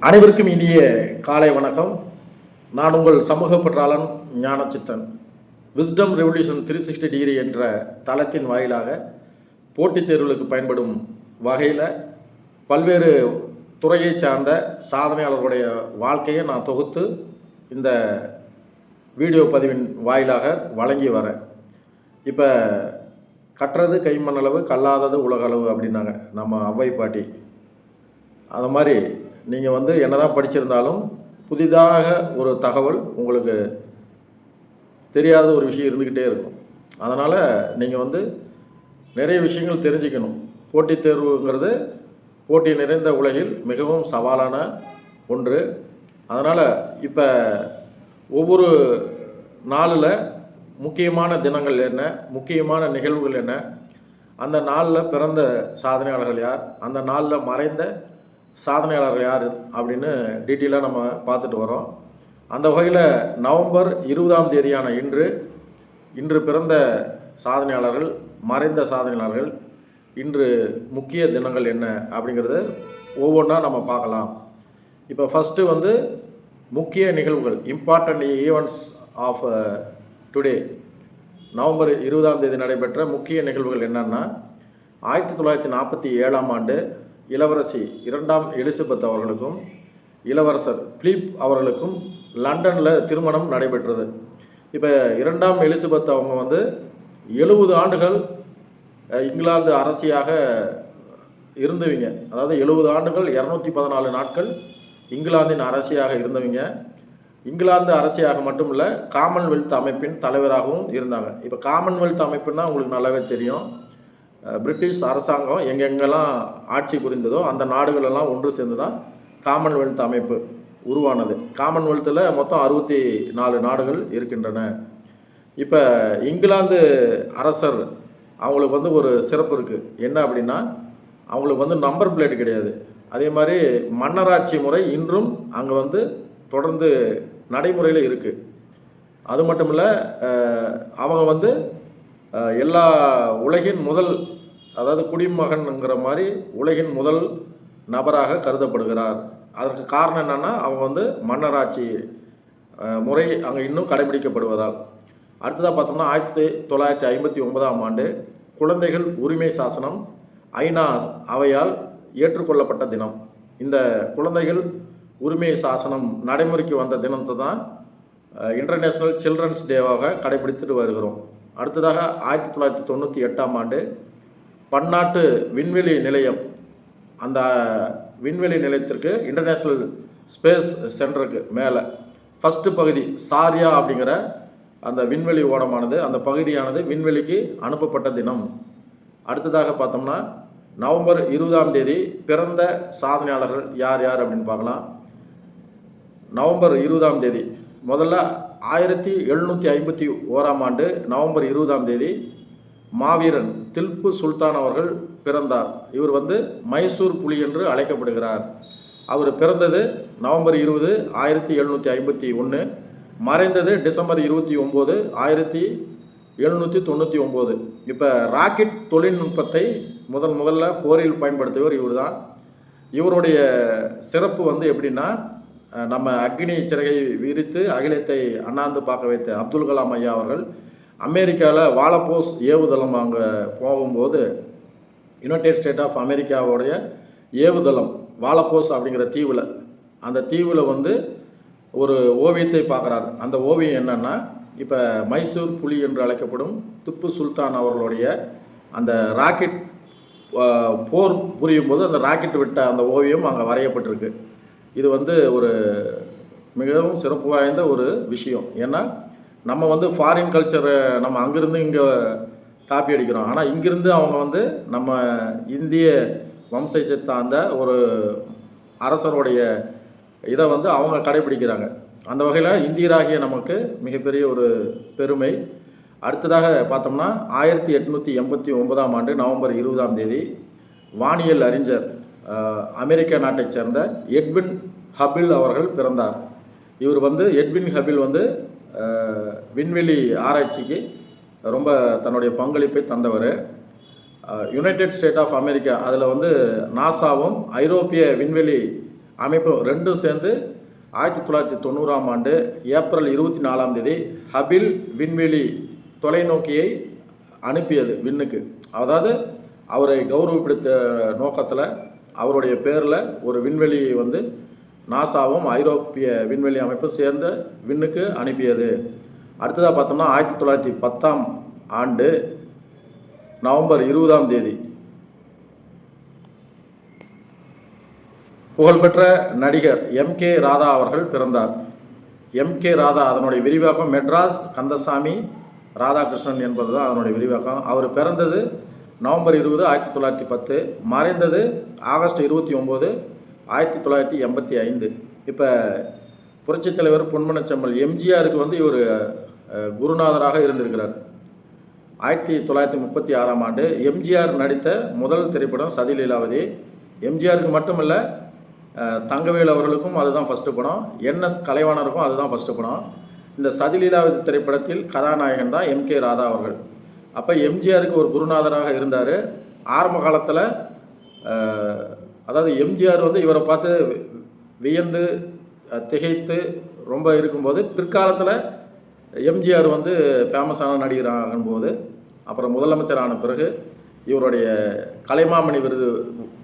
அனைவருக்கும் இனிய காலை வணக்கம். நான் உங்கள் சமூக பற்றாளன் ஞானச்சித்தன். விஸ்டம் ரெவல்யூஷன் 360 டிகிரி என்ற தளத்தின் வாயிலாக போட்டித் தேர்வுகளுக்கு பயன்படும் வகையில் பல்வேறு துறையை சார்ந்த சாதனையாளர்களுடைய வாழ்க்கையை நான் தொகுத்து இந்த வீடியோ பதிவின் வாயிலாக வழங்கி வரேன். இப்போ கற்றது கைமண்ணளவு கல்லாதது உலகளவு அப்படின்னாங்க நம்ம அவ்வை பாட்டி. அது மாதிரி நீங்கள் என்னதான் படிச்சிருந்தாலும் புதிதாக ஒரு தகவல் உங்களுக்கு தெரியாத ஒரு விஷயம் இருந்துக்கிட்டே இருக்கும். அதனால் நீங்கள் நிறைய விஷயங்கள் தெரிஞ்சுக்கணும். போட்டித் தேர்வுங்கிறது போட்டி நிறைந்த உலகில் மிகவும் சவாலான ஒன்று. அதனால் இப்போ ஒவ்வொரு நாளில் முக்கியமான தினங்கள் என்ன, முக்கியமான நிகழ்வுகள் என்ன, அந்த நாளில் பிறந்த சாதனையாளர்கள் யார், அந்த நாளில் மறைந்த சாதனையாளர்கள் யார் அப்படின்னு டீட்டெயிலாக நம்ம பார்த்துட்டு வரோம். அந்த வகையில் நவம்பர் 20ஆம் தேதியான இன்று பிறந்த சாதனையாளர்கள், மறைந்த சாதனையாளர்கள், இன்று முக்கிய தினங்கள் என்ன அப்படிங்கிறத ஒவ்வொன்றா நம்ம பார்க்கலாம். இப்போ ஃபஸ்ட்டு முக்கிய நிகழ்வுகள், important events of today. November 20ஆம் தேதி நடைபெற்ற முக்கிய நிகழ்வுகள் என்னன்னா, 1947ஆம் ஆண்டு இளவரசி 2ஆம் எலிசபெத் அவர்களுக்கும் இளவரசர் பிலிப் அவர்களுக்கும் லண்டனில் திருமணம் நடைபெற்றது. இப்போ 2ஆம் எலிசபெத் அவங்க 70 ஆண்டுகள் இங்கிலாந்து அரசியாக இருந்தவங்க. அதாவது 70 ஆண்டுகள் 214 நாட்கள் இங்கிலாந்தின் அரசியாக இருந்தவங்க. இங்கிலாந்து அரசியாக மட்டும் இல்லை, காமன்வெல்த் அமைப்பின் தலைவராகவும் இருந்தாங்க. இப்போ காமன்வெல்த் அமைப்புன்னா உங்களுக்கு நல்லாவே தெரியும். பிரிட்டிஷ் அரசாங்கம் எங்கெங்கெல்லாம் ஆட்சி புரிந்ததோ அந்த நாடுகளெல்லாம் ஒன்று சேர்ந்து தான் காமன்வெல்த் அமைப்பு உருவானது. காமன்வெல்த்தில் மொத்தம் 64 நாடுகள் இருக்கின்றன. இப்போ இங்கிலாந்து அரசர் அவங்களுக்கு ஒரு சிறப்பு இருக்குது. என்ன அப்படின்னா, அவங்களுக்கு நம்பர் பிளேட் கிடையாது. அதே மாதிரி மன்னராட்சி முறை இன்றும் அங்கே தொடர்ந்து நடைமுறையில் இருக்குது. அது மட்டும் இல்லை, அவங்க எல்லா உலகின் முதல், அதாவது குடிமகன்ங்கிற மாதிரி உலகின் முதல் நபராக கருதப்படுகிறார். அதற்கு காரணம் என்னென்னா, அவங்க மன்னராட்சி முறை அங்கே இன்னும் கடைபிடிக்கப்படுவதால். அடுத்ததாக பார்த்தோம்னா, 1959ஆம் ஆண்டு குழந்தைகள் உரிமை சாசனம் ஐநா அவையால் ஏற்றுக்கொள்ளப்பட்ட தினம். இந்த குழந்தைகள் உரிமை சாசனம் நடைமுறைக்கு வந்த தினத்தை தான் இன்டர்நேஷ்னல் சில்ட்ரன்ஸ் டேவாக கடைபிடித்துட்டு வருகிறோம். அடுத்ததாக 1998ஆம் ஆண்டு பன்னாட்டு விண்வெளி நிலையம், அந்த விண்வெளி நிலையத்திற்கு இன்டர்நேஷ்னல் ஸ்பேஸ் சென்டருக்கு மேலே ஃபஸ்ட்டு பகுதி சாரியா அப்படிங்கிற அந்த விண்வெளி ஓடமானது, அந்த பகுதியானது விண்வெளிக்கு அனுப்பப்பட்ட தினம். அடுத்ததாக பார்த்தோம்னா, நவம்பர் 20ஆம் தேதி பிறந்த சாதனையாளர்கள் யார் யார் அப்படின்னு பார்க்கலாம். நவம்பர் 20ஆம் தேதி முதல்ல 1751ஆம் ஆண்டு நவம்பர் 20ஆம் தேதி மாவீரன் தில்பு சுல்தான் அவர்கள் பிறந்தார். இவர் மைசூர் புலி என்று அழைக்கப்படுகிறார். அவர் பிறந்தது நவம்பர் 20, 1751, மறைந்தது டிசம்பர் 29, 1799. இப்போ ராக்கெட் தொழில்நுட்பத்தை முதல்ல போரில் பயன்படுத்தியவர் இவர் தான். இவருடைய சிறப்பு எப்படின்னா, நம்ம அக்னி சிறகை விரித்து அகிலத்தை அண்ணாந்து பார்க்க வைத்த அப்துல் கலாம் ஐயா அவர்கள் அமெரிக்காவில் வாலப்போஸ் ஏவுதளம் அங்கே போகும்போது, யுனைடெட் ஸ்டேட் ஆஃப் அமெரிக்காவுடைய ஏவுதளம் வாலப்போஸ் அப்படிங்கிற தீவில், அந்த தீவில் ஒரு ஓவியத்தை பார்க்குறாரு. அந்த ஓவியம் என்னென்னா, இப்போ மைசூர் புலி என்று அழைக்கப்படும் திப்பு சுல்தான் அவர்களுடைய அந்த ராக்கெட் போர் புரியும் போது அந்த ராக்கெட் விட்ட அந்த ஓவியம் அங்கே வரையப்பட்டிருக்கு. இது ஒரு மிகவும் சிறப்பு வாய்ந்த ஒரு விஷயம். ஏன்னா நம்ம ஃபாரின் கல்ச்சரை நம்ம அங்கேருந்து இங்கே காப்பி அடிக்கிறோம். ஆனால் இங்கிருந்து அவங்க நம்ம இந்திய வம்சத்தை சார்ந்த ஒரு அரசருடைய இதை அவங்க கடைபிடிக்கிறாங்க. அந்த வகையில் இந்தியராகிய நமக்கு மிகப்பெரிய ஒரு பெருமை. அடுத்ததாக பார்த்தோம்னா, 1889ஆம் ஆண்டு நவம்பர் 20ஆம் தேதி வானியல் அறிஞர் அமெரிக்க நாட்டைச் சேர்ந்த எட்வின் ஹபிள் அவர்கள் பிறந்தார். இவர் எட்வின் ஹபிள் விண்வெளி ஆராய்ச்சிக்கு ரொம்ப தன்னுடைய பங்களிப்பை தந்தவர். யுனைடெட் ஸ்டேட் ஆஃப் அமெரிக்கா அதில் நாசாவும் ஐரோப்பிய விண்வெளி அமைப்பும் ரெண்டும் சேர்ந்து 1990ஆம் ஆண்டு ஏப்ரல் 24ஆம் தேதி ஹபிள் விண்வெளி தொலைநோக்கியை அனுப்பியது விண்ணுக்கு. அதாவது அவரை கௌரவப்படுத்த நோக்கத்தில் அவருடைய பேரில் ஒரு விண்வெளியை வந்து நாசாவும் ஐரோப்பிய விண்வெளி அமைப்பும் சேர்ந்து விண்ணுக்கு அனுப்பியது. அடுத்ததாக பார்த்தோம்னா 1910ஆம் ஆண்டு நவம்பர் 20ஆம் தேதி புகழ்பெற்ற நடிகர் எம்.கே. ராதா அவர்கள் பிறந்தார். எம்.கே. ராதா அதனுடைய விரிவாக்கம் மெட்ராஸ் கந்தசாமி ராதாகிருஷ்ணன் என்பது தான் அதனுடைய விரிவாக்கம். அவர் பிறந்தது நவம்பர் 20, 1910, மறைந்தது ஆகஸ்ட் 29, 1985. இப்போ புரட்சித் தலைவர் பொன்மனச்செம்மல் எம்ஜிஆருக்கு வந்து இவர் குருநாதராக இருந்திருக்கிறார். 1936ஆம் ஆண்டு எம்ஜிஆர் நடித்த முதல் திரைப்படம் சதி லீலாவதி. எம்ஜிஆருக்கு மட்டுமல்ல, தங்கவேல் அவர்களுக்கும் அதுதான் ஃபஸ்ட்டு படம், என்எஸ் கலைவாணருக்கும் அதுதான் ஃபஸ்ட்டு படம். இந்த சதி லீலாவதி திரைப்படத்தில் கதாநாயகன் தான் எம்.கே. ராதா அவர்கள். அப்போ எம்ஜிஆருக்கு ஒரு குருநாதராக இருந்தார். ஆரம்ப காலத்தில் அதாவது எம்ஜிஆர் வந்து இவரை பார்த்து வியந்து திகைத்து ரொம்ப இருக்கும்போது, பிற்காலத்தில் எம்ஜிஆர் வந்து ஃபேமஸான நடிகர் ஆகும்போது, அப்புறம் முதலமைச்சரான பிறகு இவருடைய கலைமாமணி விருது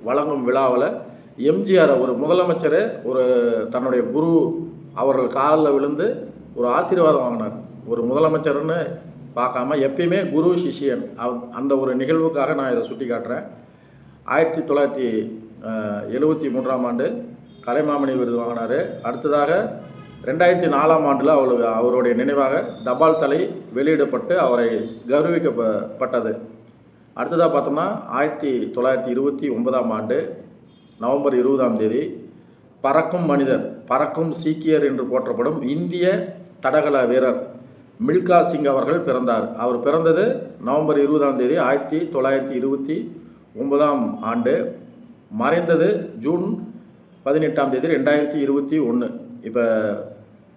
வழங்கும் விழாவில் எம்ஜிஆர் ஒரு முதலமைச்சர் ஒரு தன்னுடைய குரு அவர்கள் காலில் விழுந்து ஒரு ஆசீர்வாதம் வாங்கினார். ஒரு முதலமைச்சர்னு பார்க்காம எப்பயுமே குரு சிஷியன் அந்த ஒரு நிகழ்வுக்காக நான் இதை சுட்டி காட்டுறேன். 1973ஆம் ஆண்டு கலைமாமணி விருது வாங்கினார். அடுத்ததாக 2004ஆம் ஆண்டில் அவருடைய நினைவாக தபால் தலை வெளியிடப்பட்டு அவரை கௌரவிக்கப்பட்டது. அடுத்ததாக பார்த்தோம்னா 1929ஆம் ஆண்டு நவம்பர் 20ஆம் தேதி பறக்கும் மனிதர், பறக்கும் சீக்கியர் என்று போற்றப்படும் இந்திய தடகள வீரர் மில்கா சிங் அவர்கள் பிறந்தார். அவர் பிறந்தது நவம்பர் 20ஆம் தேதி 1929ஆம் ஆண்டு, மறைந்தது ஜூன் 18ஆம் தேதி 2021. இப்போ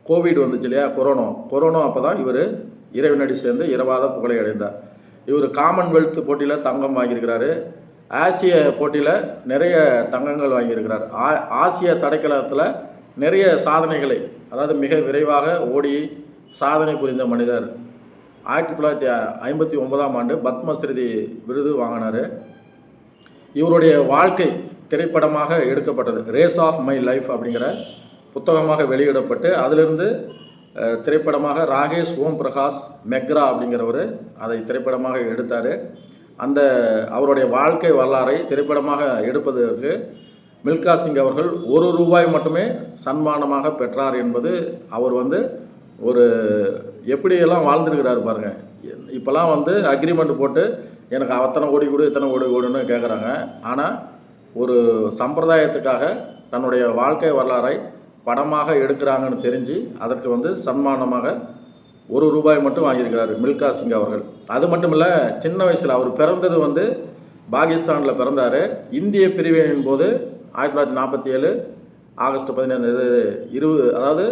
கோவிட் வந்துச்சு இல்லையா, கொரோனா அப்போ தான் இவர் இறைவனடி சேர்ந்து இரவாத புகழை அடைந்தார். இவர் காமன்வெல்த் போட்டியில் தங்கம் வாங்கியிருக்கிறாரு. ஆசிய போட்டியில் நிறைய தங்கங்கள் வாங்கியிருக்கிறார். ஆசிய தடகளத்தில் நிறைய சாதனைகளை, அதாவது மிக விரைவாக ஓடி சாதனை புரிந்த மனிதர். 1959ஆம் ஆண்டு பத்மஸ்ரீ விருது வாங்கினார். இவருடைய வாழ்க்கை திரைப்படமாக எடுக்கப்பட்டது. ரேஸ் ஆஃப் மை லைஃப் அப்படிங்கிற புத்தகமாக வெளியிடப்பட்டு அதிலிருந்து திரைப்படமாக ராகேஷ் ஓம் பிரகாஷ் மெக்ரா அப்படிங்கிறவர் அதை திரைப்படமாக எடுத்தார். அந்த அவருடைய வாழ்க்கை வரலாறை திரைப்படமாக எடுப்பதற்கு மில்கா சிங் அவர்கள் ₹1 மட்டுமே சன்மானமாக பெற்றார் என்பது அவர் வந்து ஒரு எப்படியெல்லாம் வாழ்ந்துருக்கிறாரு பாருங்கள். இப்போலாம் வந்து அக்ரிமெண்ட் போட்டு எனக்கு அத்தனை கோடி கொடு இத்தனை கோடி கொடுன்னு கேட்குறாங்க. ஆனால் ஒரு சம்பிரதாயத்துக்காக தன்னுடைய வாழ்க்கை வரலாறை படமாக எடுக்கிறாங்கன்னு தெரிஞ்சு அதற்கு வந்து சன்மானமாக ₹1 மட்டும் வாங்கியிருக்கிறார் மில்கா சிங் அவர்கள். அது மட்டும் இல்லை, சின்ன வயசில் அவர் பிறந்தது வந்து பாகிஸ்தானில் பிறந்தார். இந்திய பிரிவினையின் போது 1947 ஆகஸ்ட் 15 20, அதாவது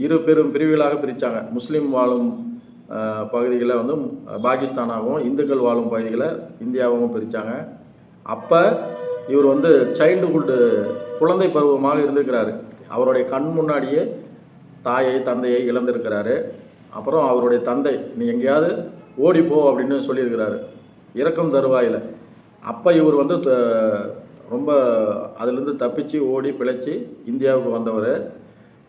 இரு பெரும் பிரிவுகளாக பிரித்தாங்க. முஸ்லீம் வாழும் பகுதிகளை வந்து பாகிஸ்தானாகவும், இந்துக்கள் வாழும் பகுதிகளை இந்தியாவும் பிரித்தாங்க. அப்போ இவர் வந்து சைல்டுஹுட்டு குழந்தை பருவமாக இருந்திருக்கிறாரு. அவருடைய கண் முன்னாடியே தாயை தந்தையை இழந்திருக்கிறாரு. அப்புறம் அவருடைய தந்தை நீ எங்கேயாவது ஓடிப்போ அப்படின்னு சொல்லியிருக்கிறாரு இறக்கும் தருவாயில். அப்போ இவர் வந்து ரொம்ப அதிலிருந்து தப்பிச்சு ஓடி பிழைச்சி இந்தியாவுக்கு வந்தவர்.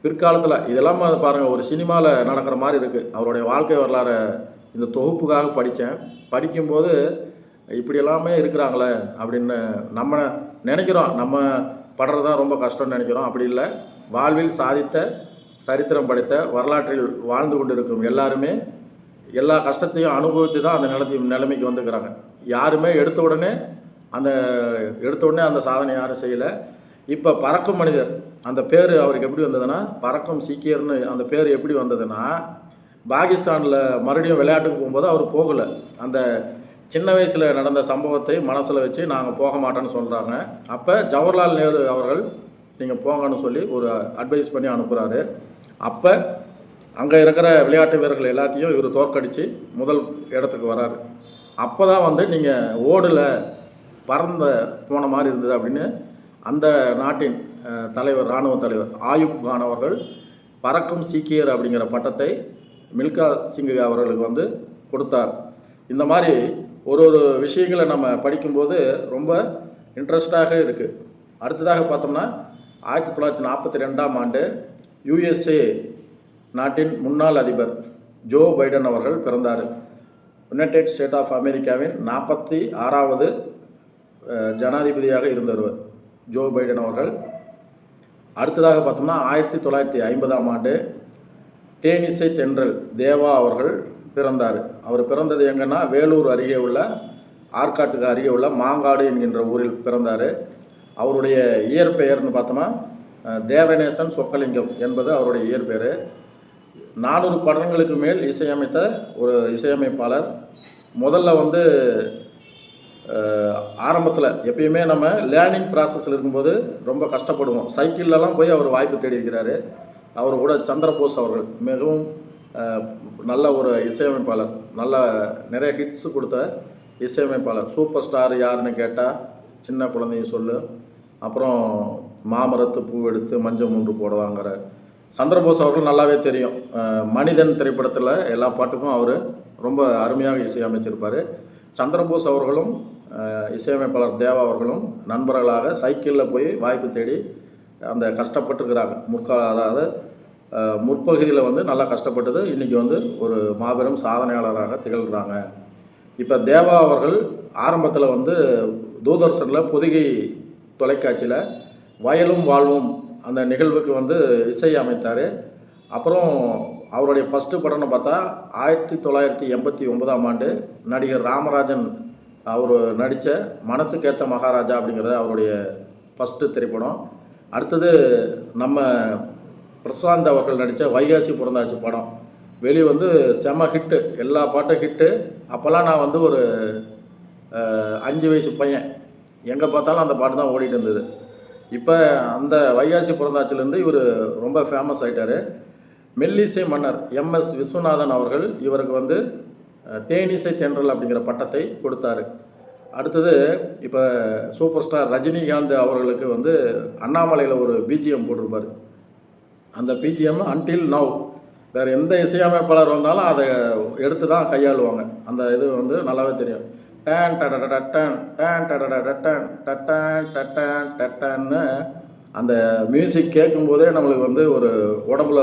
பிற்காலத்தில் இதெல்லாம் பாருங்கள், ஒரு சினிமாவில் நடக்கிற மாதிரி இருக்குது. அவருடைய வாழ்க்கை வரலாறு இந்த தொகுப்புக்காக படித்தேன். படிக்கும்போது இப்படி எல்லாமே இருக்கிறாங்களே அப்படின்னு நம்ம நினைக்கிறோம். நம்ம படுறது தான் ரொம்ப கஷ்டம்னு நினைக்கிறோம். அப்படி இல்லை, வாழ்வில் சாதித்த சரித்திரம் படைத்த வரலாற்றில் வாழ்ந்து கொண்டு இருக்கும் எல்லாருமே எல்லா கஷ்டத்தையும் அனுபவித்து தான் அந்த நிலைமைக்கு வந்துக்கிறாங்க. யாருமே எடுத்த உடனே அந்த சாதனை யாரும் செய்யலை. இப்போ பறக்கும் மனிதர் அந்த பேர் அவருக்கு எப்படி வந்ததுன்னா, பறக்கும் சீக்கியர்னு அந்த பேர் எப்படி வந்ததுன்னா, பாகிஸ்தானில் மறுபடியும் விளையாட்டுக்கு போகும்போது அவர் போகலை. அந்த சின்ன வயசில் நடந்த சம்பவத்தை மனசில் வச்சு நாங்கள் போக மாட்டோன்னு சொல்கிறாங்க. அப்போ ஜவஹர்லால் நேரு அவர்கள் நீங்கள் போங்கன்னு சொல்லி ஒரு அட்வைஸ் பண்ணி அனுப்புகிறாரு. அப்போ அங்கே இருக்கிற விளையாட்டு வீரர்கள் எல்லாத்தையும் இவர் தோற்கடித்து முதல் இடத்துக்கு வராரு. அப்போ தான் வந்து நீங்கள் ஓடல பறந்த போன மாதிரி இருந்தது அப்படின்னு அந்த நாட்டின் தலைவர், இராணுவ தலைவர் ஆயுப் கான் அவர்கள் பறக்கும் சீக்கியர் அப்படிங்கிற பட்டத்தை மில்கா சிங் அவர்களுக்கு வந்து கொடுத்தார். இந்த மாதிரி ஒரு விஷயங்களை நம்ம படிக்கும்போது ரொம்ப இன்ட்ரெஸ்டாக இருக்குது. அடுத்ததாக பார்த்தோம்னா 1942ஆம் ஆண்டு USA நாட்டின் முன்னாள் அதிபர் ஜோ பைடன் அவர்கள் பிறந்தார். யுனைடெட் ஸ்டேட் ஆஃப் அமெரிக்காவின் 46வது ஜனாதிபதியாக இருந்தவர் ஜோ பைடன் அவர்கள். அடுத்ததாக பார்த்தோம்னா 1950ஆம் ஆண்டு தேனிசை தென்றல் தேவா அவர்கள் பிறந்தார். அவர் பிறந்தது எங்கன்னா வேலூர் அருகே உள்ள ஆற்காட்டுக்கு அருகே உள்ள மாங்காடு என்கின்ற ஊரில் பிறந்தார். அவருடைய இயற்பெயர்னு பார்த்தோம்னா தேவநேசன் சொக்கலிங்கம் என்பது அவருடைய இயற்பெயர். 400 படங்களுக்கு மேல் இசையமைத்த ஒரு இசையமைப்பாளர். முதல்ல வந்து ஆரம்பத்தில் எப்பயுமே நம்ம லேர்னிங் ப்ராசஸில் இருக்கும்போது ரொம்ப கஷ்டப்படுவோம். சைக்கிள்லலாம் போய் அவர் வாய்ப்பு தேடி இருக்கிறாரு. அவர் கூட சந்திரபோஸ் அவர்கள் மிகவும் நல்ல ஒரு இசையமைப்பாளர், நல்ல நிறைய ஹிட்ஸு கொடுத்த இசையமைப்பாளர். சூப்பர் ஸ்டார் யாருன்னு கேட்டால் சின்ன குழந்தைய சொல்லு, அப்புறம் மாமரத்து பூ எடுத்து மஞ்சள் மூன்று போடுவாங்கிற சந்திரபோஸ் அவர்கள் நல்லாவே தெரியும். மனிதன் திரைப்படத்தில் எல்லா பாட்டுக்கும் அவர் ரொம்ப அருமையாக இசையமைச்சிருப்பார். சந்திரபோஸ் அவர்களும் இசையமைப்பாளர் தேவா அவர்களும் நண்பர்களாக சைக்கிளில் போய் வாய்ப்பு தேடி அந்த கஷ்டப்பட்டுருக்கிறாங்க. அதாவது முற்பகுதியில் வந்து நல்லா கஷ்டப்பட்டது இன்றைக்கி வந்து ஒரு மாபெரும் சாதனையாளராக திகழ்கிறாங்க. இப்போ தேவா அவர்கள் ஆரம்பத்தில் வந்து தூர்தர்ஷனில் பொதிகை தொலைக்காட்சியில் வயலும் வாழ்வும் அந்த நிகழ்வுக்கு வந்து இசை அமைத்தார். அப்புறம் அவருடைய ஃபஸ்ட்டு படம்னு பார்த்தா 1989ஆம் ஆண்டு நடிகர் ராமராஜன் அவர் நடித்த மனசுக்கேற்ற மகாராஜா அப்படிங்கிறது அவருடைய ஃபஸ்ட்டு திரைப்படம். அடுத்தது நம்ம பிரசாந்த் அவர்கள் நடித்த வைகாசி பிறந்தாச்சு படம் வெளியே வந்து செம ஹிட்டு, எல்லா பாட்டும் ஹிட்டு. அப்போல்லாம் நான் வந்து ஒரு 5 வயசு பையன், எங்கே பார்த்தாலும் அந்த பாட்டு தான் ஓடிட்டு இருந்தது. இப்போ அந்த வைகாசி பிறந்தாச்சிலேருந்து இவர் ரொம்ப ஃபேமஸ் ஆகிட்டார். மெல்லிசை மன்னர் MS விஸ்வநாதன் அவர்கள் இவருக்கு வந்து தேனிசை தென்றல் அப்படிங்கிற பட்டத்தை கொடுத்தாரு. அடுத்தது இப்போ சூப்பர் ஸ்டார் ரஜினிகாந்த் அவர்களுக்கு வந்து அண்ணாமலையில் ஒரு பிஜிஎம் போட்டிருப்பார். அந்த பிஜிஎம் அன்டில் நவ் வேறு எந்த இசையமைப்பாளர் வந்தாலும் அதை எடுத்து தான் கையாளுவாங்க. அந்த இது வந்து நல்லாவே தெரியும். டேன் டடடடன் டேன் டடடடன் டட்டன் டட்டன் டட்டன்னு அந்த மியூசிக் கேட்கும்போதே நம்மளுக்கு வந்து ஒரு உடம்புல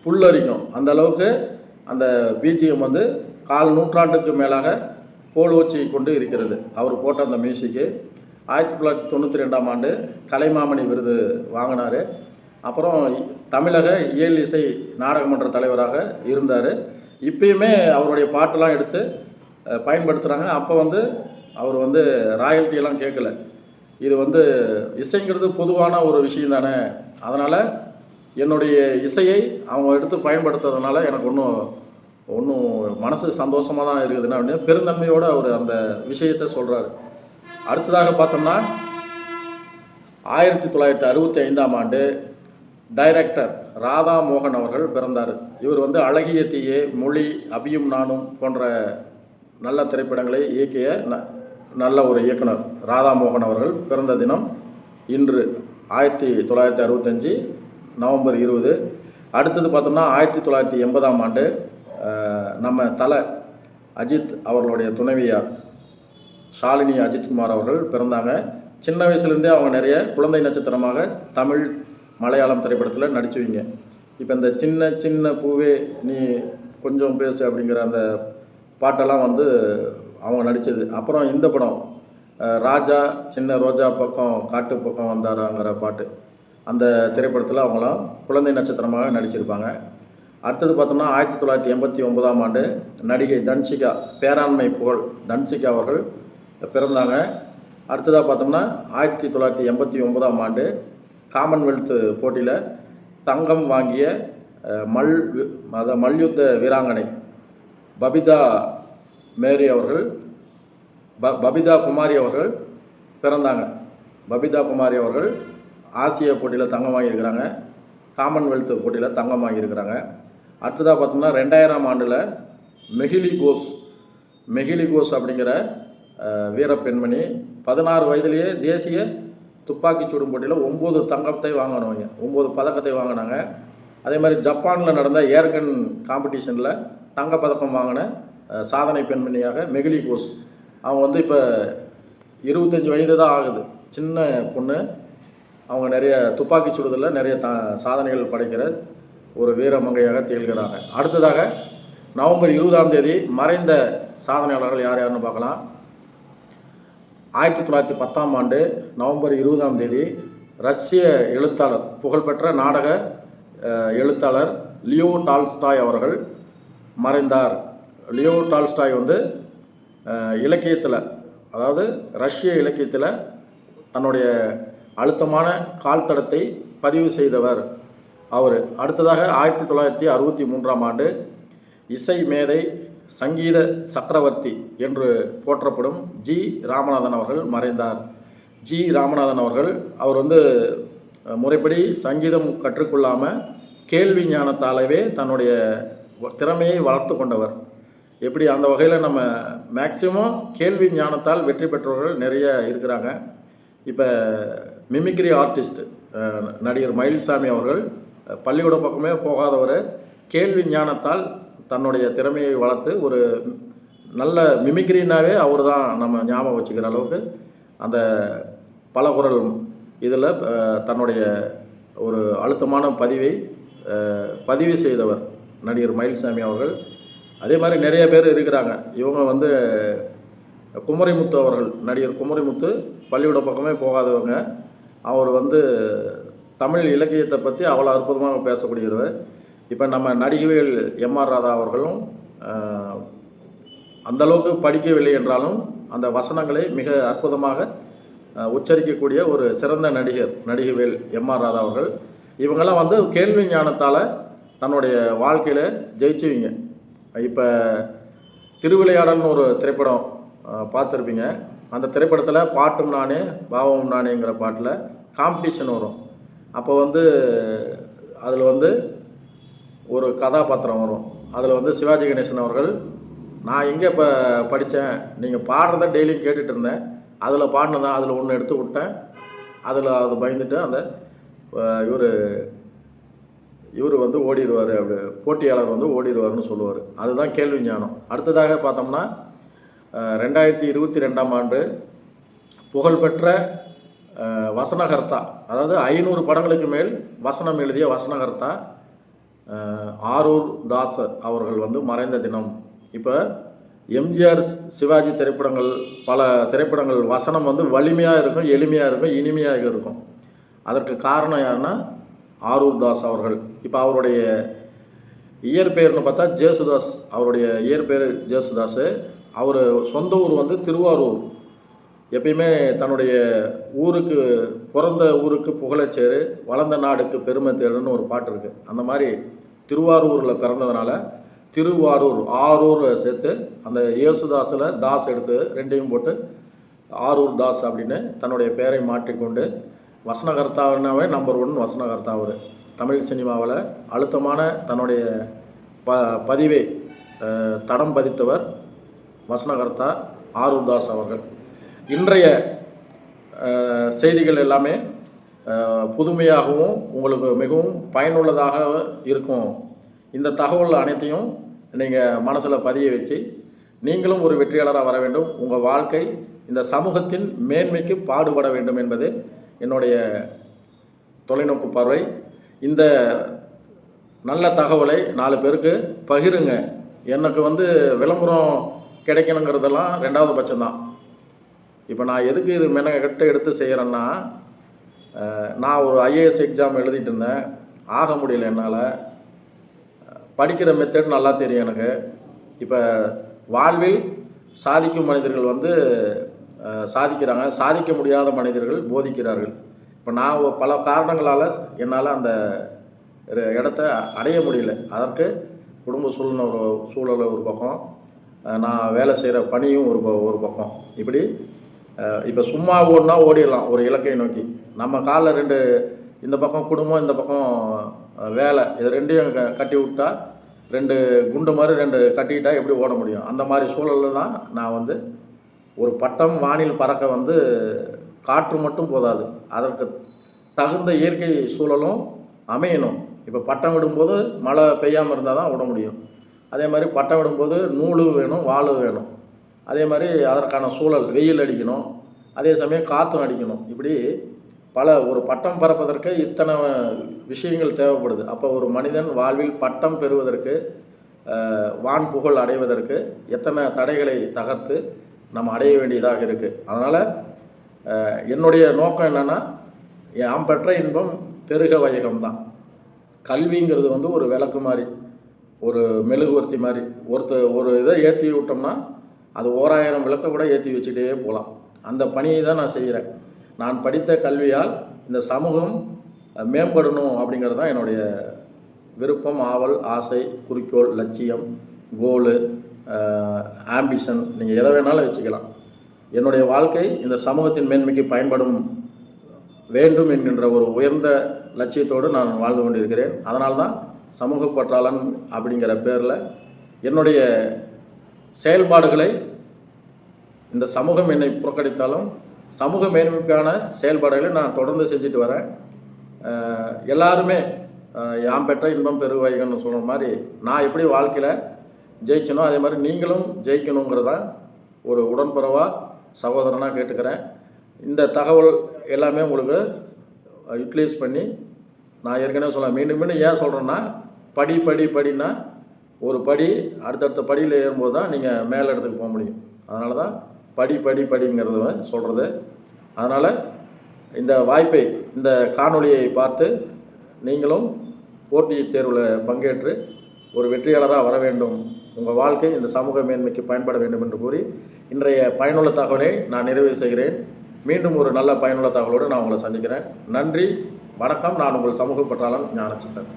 புல்லரிக்கும். அந்த அளவுக்கு அந்த பிஜிஎம் வந்து 4 நூற்றாண்டுக்கு மேலாக கோல் வச்சு கொண்டு இருக்கிறது. அவர் போட்ட அந்த மியூசிக்கு 1992ஆம் ஆண்டு கலைமாமணி விருது வாங்கினார். அப்புறம் தமிழக இயல் இசை நாடகமன்ற தலைவராக இருந்தார். இப்பயுமே அவருடைய பாட்டெல்லாம் எடுத்து பயன்படுத்துகிறாங்க. அப்போ வந்து அவர் வந்து ராயல்ட்டியெல்லாம் கேட்கல. இது வந்து இசைங்கிறது பொதுவான ஒரு விஷயம் தானே, அதனால் என்னுடைய இசையை அவங்க எடுத்து பயன்படுத்துறதுனால எனக்கு ஒன்றும் மனசு சந்தோஷமாக தான் இருக்குதுன்னா அப்படின்னு பெருந்தன்மையோடு அவர் அந்த விஷயத்தை சொல்கிறார். அடுத்ததாக பார்த்தோம்னா 1965ஆம் ஆண்டு டைரக்டர் ராதா மோகன் அவர்கள் பிறந்தார். இவர் வந்து அழகிய தீயே, மொழி, அபியும் நானும் போன்ற நல்ல திரைப்படங்களை இயக்கிய நல்ல ஒரு இயக்குனர் ராதா மோகன் அவர்கள் பிறந்த தினம் இன்று 1965 நவம்பர் 20. அடுத்தது பார்த்தோம்னா 1980ஆம் ஆண்டு நம்ம தலை அஜித் அவர்களுடைய துணைவியார் ஷாலினி அஜித்குமார் அவர்கள் பிறந்தாங்க. சின்ன வயசுலேருந்தே அவங்க நிறைய குழந்தை நட்சத்திரமாக தமிழ் மலையாளம் திரைப்படத்தில் நடிச்சுவீங்க. இப்போ இந்த சின்ன சின்ன பூவே நீ கொஞ்சம் பேசு அப்படிங்கிற அந்த பாட்டெல்லாம் வந்து அவங்க நடித்தது. அப்புறம் இந்த படம் ராஜா சின்ன ரோஜா பக்கம் காட்டு பக்கம் வந்தாராங்கிற பாட்டு, அந்த திரைப்படத்தில் அவங்களாம் குழந்தை நட்சத்திரமாக நடிச்சிருப்பாங்க. அடுத்தது பார்த்தோம்னா 1989ஆம் ஆண்டு நடிகை தன்சிகா, பேராண்மை புகழ் தன்சிகா அவர்கள் பிறந்தாங்க. அடுத்ததாக பார்த்தோம்னா 1989ஆம் ஆண்டு காமன்வெல்த் போட்டியில் தங்கம் வாங்கிய மல்யுத்த வீராங்கனை பபிதா மேரி அவர்கள் பபிதா குமாரி அவர்கள் பிறந்தாங்க. பபிதா குமாரி அவர்கள் ஆசிய போட்டியில் தங்கம் வாங்கியிருக்கிறாங்க, காமன்வெல்த் போட்டியில் தங்கம் வாங்கியிருக்கிறாங்க. அடுத்ததாக பார்த்தோம்னா 2000ஆம் ஆண்டில் மெஹிலி கோஸ் அப்படிங்கிற வீரப்பெண்மணி 16 வயதிலேயே தேசிய துப்பாக்கி சுடும் போட்டியில் 9 தங்கத்தை வாங்கினவங்க, 9 பதக்கத்தை வாங்கினாங்க. அதே மாதிரி ஜப்பானில் நடந்த ஏர்கன் காம்படிஷனில் தங்கப்பதக்கம் வாங்கின சாதனை பெண்மணியாக மெகிலி கோஷ். அவங்க வந்து இப்போ 25 வயது தான் ஆகுது, சின்ன பொண்ணு. அவங்க நிறைய துப்பாக்கி சுடுதலில் நிறைய சாதனைகள் படைக்கிற ஒரு வீரமங்கையாக திகழ்கிறாங்க. அடுத்ததாக நவம்பர் 20ஆம் தேதி மறைந்த சாதனையாளர்கள் யார் யாருன்னு பார்க்கலாம். 1910ஆம் ஆண்டு நவம்பர் 20ஆம் தேதி ரஷ்ய எழுத்தாளர், புகழ்பெற்ற நாடக எழுத்தாளர் லியோ டால்ஸ்டாய் அவர்கள் மறைந்தார். லியோ டால்ஸ்டாய் வந்து இலக்கியத்தில், அதாவது ரஷ்ய இலக்கியத்தில் தன்னுடைய அழுத்தமான கால் தடத்தை பதிவு செய்தவர் அவர். அடுத்ததாக 1963ஆம் ஆண்டு இசை மேதை, சங்கீத சக்கரவர்த்தி என்று போற்றப்படும் ஜி ராமநாதன் அவர்கள் மறைந்தார். ஜி ராமநாதன் அவர்கள் அவர் வந்து முறைப்படி சங்கீதம் கற்றுக்கொள்ளாமல் கேள்வி ஞானத்தாலவே தன்னுடைய திறமையை வளர்த்து கொண்டவர். எப்படி அந்த வகையில் நம்ம மேக்சிமம் கேள்வி ஞானத்தால் வெற்றி பெற்றவர்கள் நிறைய இருக்கிறாங்க. இப்போ மிமிக்ரி ஆர்டிஸ்ட் நடிகர் மயில்சாமி அவர்கள் பள்ளிக்கூட பக்கமே போகாதவர் கேள்வி ஞானத்தால் தன்னுடைய திறமையை வளர்த்து ஒரு நல்ல மிமிக்ரினாவே அவர் தான் நம்ம ஞாபகம் வச்சுக்கிற அளவுக்கு அந்த பலகுரல் இதில் தன்னுடைய ஒரு அழுத்தமான பதிவு செய்தவர் நடிகர் மயில்சாமி அவர்கள். அதே மாதிரி நிறைய பேர் இருக்கிறாங்க. இவங்க வந்து குமரிமுத்து அவர்கள், நடிகர் குமரிமுத்து பள்ளிக்கூட பக்கமே போகாதவங்க. அவர் வந்து தமிழ் இலக்கியத்தை பற்றி அவ்வளோ அற்புதமாக பேசக்கூடியவர். இப்போ நம்ம நடிகவேல் எம்ஆர் ராதா அவர்களும் அந்தளவுக்கு படிக்கவில்லை என்றாலும் அந்த வசனங்களை மிக அற்புதமாக உச்சரிக்கக்கூடிய ஒரு சிறந்த நடிகவேல் எம்ஆர் ராதா அவர்கள். இவங்கெல்லாம் வந்து கேள்வி ஞானத்தால் தன்னுடைய வாழ்க்கையில் ஜெயிச்சுவிங்க. இப்போ திருவிளையாடல்னு ஒரு திரைப்படம் பார்த்துருப்பீங்க. அந்த திரைப்படத்தில் பாட்டும் நானே பாவமும் நானேங்கிற பாட்டில் காம்படிஷன் வரும். அப்போ வந்து அதில் வந்து ஒரு கதாபாத்திரம் வரும். அதில் வந்து சிவாஜி கணேசன் அவர்கள், நான் எங்கே இப்போ படித்தேன், நீங்கள் பாடுறத டெய்லியும் கேட்டுட்டு இருந்தேன், அதில் பாடினதான் அதில் ஒன்று எடுத்து விட்டேன், அதில் அது பயந்துட்டு அந்த இவர் வந்து ஓடிடுவார், அப்படி போட்டியாளர் வந்து ஓடிடுவார்னு சொல்லுவார். அதுதான் கேள்வி ஞானம். அடுத்ததாக பார்த்தோம்னா 2022ஆம் ஆண்டு புகழ்பெற்ற வசனகர்த்தா, அதாவது 500 படங்களுக்கு மேல் வசனம் எழுதிய வசனகர்த்தா ஆரூர் தாஸ் அவர்கள் வந்து மறைந்த தினம். இப்போ எம்ஜிஆர் சிவாஜி திரைப்படங்கள், பல திரைப்படங்கள் வசனம் வந்து வலிமையாக இருக்கும், எளிமையாக இருக்கும், இனிமையாக இருக்கும். அதற்கு காரணம் யாருன்னா ஆரூர் தாஸ் அவர்கள். இப்போ அவருடைய இயற்பெயர்னு பார்த்தா ஜேசுதாஸ். அவருடைய இயற்பெயர் ஜேசுதாஸ். அவர் சொந்த ஊர் வந்து திருவாரூர். எப்பயுமே தன்னுடைய ஊருக்கு, பிறந்த ஊருக்கு புகழச்சேரு, வளர்ந்த நாடுக்கு பெருமை தேடுன்னு ஒரு பாட்டு இருக்குது. அந்த மாதிரி திருவாரூரில் பிறந்ததுனால திருவாரூர், ஆரூர் சேர்த்து அந்த இயேசுதாஸில் தாஸ் எடுத்து ரெண்டையும் போட்டு ஆரூர் தாஸ் அப்படின்னு தன்னுடைய பெயரை மாற்றிக்கொண்டு வசனகர்த்தாவினாவே நம்பர் 1 வசனகர்த்தா. அவர் தமிழ் சினிமாவில் அழுத்தமான தன்னுடைய பதிவை தடம் பதித்தவர் வசனகர்த்தா ஆரூர் தாஸ் அவர்கள். இன்றைய செய்திகள் எல்லாமே புதுமையாகவும் உங்களுக்கு மிகவும் பயனுள்ளதாக இருக்கும். இந்த தகவல் அனைத்தையும் நீங்கள் மனசில் பதிய வச்சு நீங்களும் ஒரு வெற்றியாளராக வர வேண்டும். உங்கள் வாழ்க்கை இந்த சமூகத்தின் மேன்மைக்கு பாடுபட வேண்டும் என்பது என்னுடைய தொலைநோக்கு பார்வை. இந்த நல்ல தகவலை 4 பேருக்கு பகிருங்க. எனக்கு வந்து விளம்பரம் கிடைக்கணுங்கிறதெல்லாம் 2வது பட்சம்தான். இப்போ நான் எதுக்கு இது மெனக்கட்டு எடுத்து செய்கிறேன்னா, நான் ஒரு ஐஏஎஸ் எக்ஸாம் எழுதிட்டு இருந்தேன், ஆக முடியல என்னால். படிக்கிற மெத்தட் நல்லா தெரியும் எனக்கு. இப்போ வாழ்வில் சாதிக்கும் மனிதர்கள் வந்து சாதிக்கிறாங்க, சாதிக்க முடியாத மனிதர்கள் போதிக்கிறார்கள். இப்போ நான் பல காரணங்களால் என்னால் அந்த இடத்த அடைய முடியல. அதற்கு குடும்ப சூழல் ஒரு பக்கம், நான் வேலை செய்கிற பணியும் ஒரு பக்கம். இப்படி இப்போ சும்மா ஓடினா ஓடிடலாம் ஒரு இலக்கை நோக்கி. நம்ம காலில் 2 இந்த பக்கம் குடும்பம், இந்த பக்கம் வேலை, இது 2ஐயும் கட்டி விட்டா 2 குண்டு மாதிரி 2 கட்டிக்கிட்டால் எப்படி ஓட முடியும்? அந்த மாதிரி சூழலில் தான் நான் வந்து ஒரு பட்டம் வானில் பறக்க வந்து காற்று மட்டும் போதாது, அதற்கு தகுந்த இயற்கை சூழலும் அமையணும். இப்போ பட்டம் விடும்போது மழை பெய்யாமல் இருந்தால் தான் விட முடியும். அதே மாதிரி பட்டம் விடும்போது நூலு வேணும், வாளு வேணும். அதே மாதிரி அதற்கான சூழல், வெயில் அடிக்கணும், அதே சமயம் காற்றும் அடிக்கணும். இப்படி ஒரு பட்டம் பறப்பதற்கு இத்தனை விஷயங்கள் தேவைப்படுது. அப்போ ஒரு மனிதன் வாழ்வில் பட்டம் பெறுவதற்கு, வான் புகழ் அடைவதற்கு எத்தனை தடைகளை தகர்த்து நம்ம அடைய வேண்டியதாக இருக்குது. அதனால் என்னுடைய நோக்கம் என்னென்னா, யாம் பெற்ற இன்பம் பெருக வையகம்தான். கல்விங்கிறது வந்து ஒரு விளக்கு மாதிரி, ஒரு மெழுகுவர்த்தி மாதிரி. ஒரு இதை ஏற்றி விட்டோம்னா அது 1000 விளக்க கூட ஏற்றி வச்சுட்டே போகலாம். அந்த பணியை தான் நான் செய்கிறேன். நான் படித்த கல்வியால் இந்த சமூகம் மேம்படணும் அப்படிங்கிறது தான் என்னுடைய விருப்பம், ஆவல், ஆசை, குறிக்கோள், லட்சியம், கோலு, ஆம்பிஷன், நீங்கள் எதை வேணாலும் வச்சுக்கலாம். என்னுடைய வாழ்க்கை இந்த சமூகத்தின் மேன்மைக்கு பயன்படும் வேண்டும் என்கின்ற ஒரு உயர்ந்த லட்சியத்தோடு நான் வாழ்ந்து கொண்டிருக்கிறேன். அதனால்தான் சமூக பற்றாளன் அப்படிங்கிற பேரில் என்னுடைய செயல்பாடுகளை, இந்த சமூகம் என்னை புறக்கணித்தாலும் சமூக மேன்மைக்கான செயல்பாடுகளை நான் தொடர்ந்து செஞ்சுட்டு வரேன். எல்லாருமே யாம் பெற்ற இன்பம் பெருவைகன்னு சொல்கிற மாதிரி நான் எப்படி வாழ்க்கையில் ஜெயிச்சனோ அதே மாதிரி நீங்களும் ஜெயிக்கணுங்கிறதான் ஒரு உடன்பிறவா சகோதரனாக கேட்டுக்கிறேன். இந்த தகவல் எல்லாமே உங்களுக்கு யூட்டிலைஸ் பண்ணி, நான் ஏற்கனவே சொல்ல மீண்டும் மீண்டும் ஏன் சொல்கிறேன்னா, படினா ஒரு படி அடுத்தடுத்த படியில் ஏறும்போது தான் நீங்கள் மேல் இடத்துக்கு போக முடியும். அதனால தான் படிங்கிறத சொல்கிறது. அதனால் இந்த வாய்ப்பை, இந்த காணொளியை பார்த்து நீங்களும் போட்டித் தேர்வில் பங்கேற்று ஒரு வெற்றியாளராக வர வேண்டும், உங்கள் வாழ்க்கை இந்த சமூக மேன்மைக்கு பயன்பட வேண்டும் என்று கூறி இன்றைய பயனுள்ள தகவலை நான் நிறைவு செய்கிறேன். மீண்டும் ஒரு நல்ல பயனுள்ள தகவலோடு நான் உங்களை சந்திக்கிறேன். நன்றி, வணக்கம். நான் உங்கள் சமூக பற்றாளன் ஞானச்சித்தன்.